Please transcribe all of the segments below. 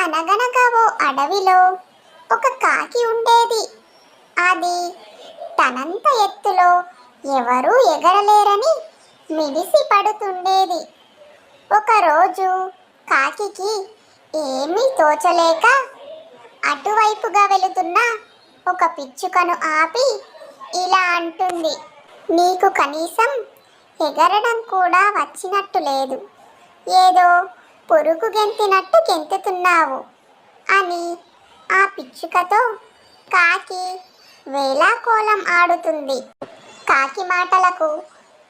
అనగనగా ఓ అడవిలో ఒక కాకి ఉండేది. అది తనంత ఎత్తులో ఎవరూ ఎగరలేరని మిడిసి పడుతుండేది. ఒకరోజు కాకికి ఏమీ తోచలేక అటువైపుగా వెళుతున్న ఒక పిచ్చుకను ఆపి ఇలా అంటుంది, నీకు కనీసం ఎగరడం కూడా వచ్చినట్టు లేదు, ఏదో పురుగు గెంతినట్టు గెంతుతున్నావు అని ఆ పిచ్చుకతో కాకి వేళాకోళం ఆడుతుంది. కాకి మాటలకు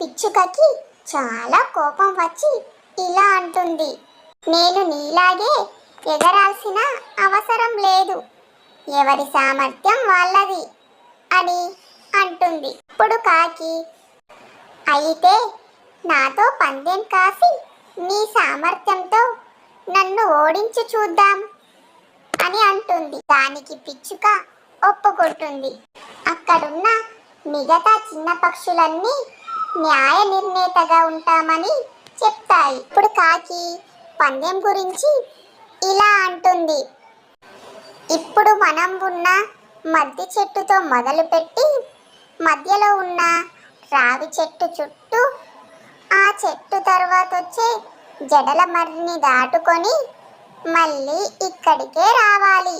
పిచ్చుకకి చాలా కోపం వచ్చి ఇలా అంటుంది, నేను నీలాగే ఎగరాల్సిన అవసరం లేదు, ఎవరి సామర్థ్యం వాళ్ళది అని అంటుంది. ఇప్పుడు కాకి, అయితే నాతో పందెం కాసి నీ సామర్థ్యంతో నన్ను ఓడించి చూద్దాం అని అంటుంది. దానికి పిచ్చుక ఒప్పుకుంటుంది. అక్కడున్న మిగతా చిన్న పక్షులన్నీ న్యాయ నిర్ణేతగా ఉంటామని చెప్తాయి. ఇప్పుడు కాకి పందెం గురించి ఇలా అంటుంది, ఇప్పుడు మనం ఉన్న మద్ది చెట్టుతో మొదలుపెట్టి మధ్యలో ఉన్న రావి చెట్టు చుట్టూ, ఆ చెట్టు తర్వాత వచ్చే జడల మర్రిని దాటుకొని మళ్ళీ ఇక్కడికే రావాలి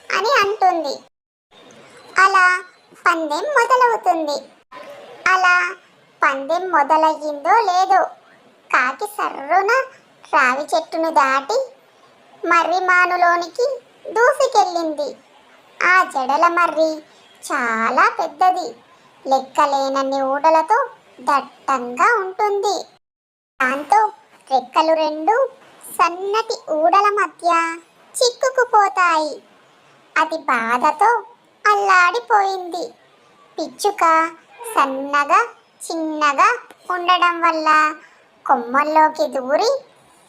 అని అంటుంది. అలా పందెం మొదలవుతుంది. అలా పందెం మొదలయ్యిందో లేదో కాకి సర్రున రావి చెట్టును దాటి మర్రి మానులోనికి దూసుకెళ్ళింది. ఆ జడల మర్రి చాలా పెద్దది, లెక్కలేనన్ని ఊడలతో దట్టంగా ఉంటుంది. దాంతో రెక్కలు రెండు సన్నటి ఊడల మధ్య చిక్కుకుపోతాయి. అది బాధతో అల్లాడిపోయింది. పిచ్చుక సన్నగా చిన్నగా ఉండడం వల్ల కొమ్మల్లోకి దూరి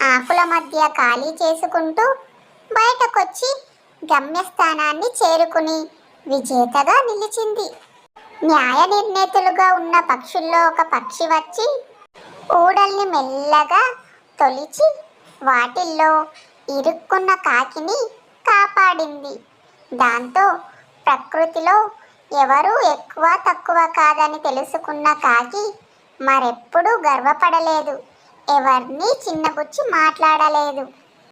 ఆకుల మధ్య ఖాళీ చేసుకుంటూ బయటకొచ్చి గమ్యస్థానాన్ని చేరుకుని విజేతగా నిలిచింది. న్యాయ నిర్ణేతలుగా ఉన్న పక్షుల్లో ఒక పక్షి వచ్చి ఊడల్ని మెల్లగా తొలిచి వాటిల్లో ఇరుక్కున్న కాకిని కాపాడింది. దాంతో ప్రకృతిలో ఎవరూ ఎక్కువ తక్కువ కాదని తెలుసుకున్న కాకి మరెప్పుడూ గర్వపడలేదు, ఎవరినీ చిన్నబుచ్చి మాట్లాడలేదు.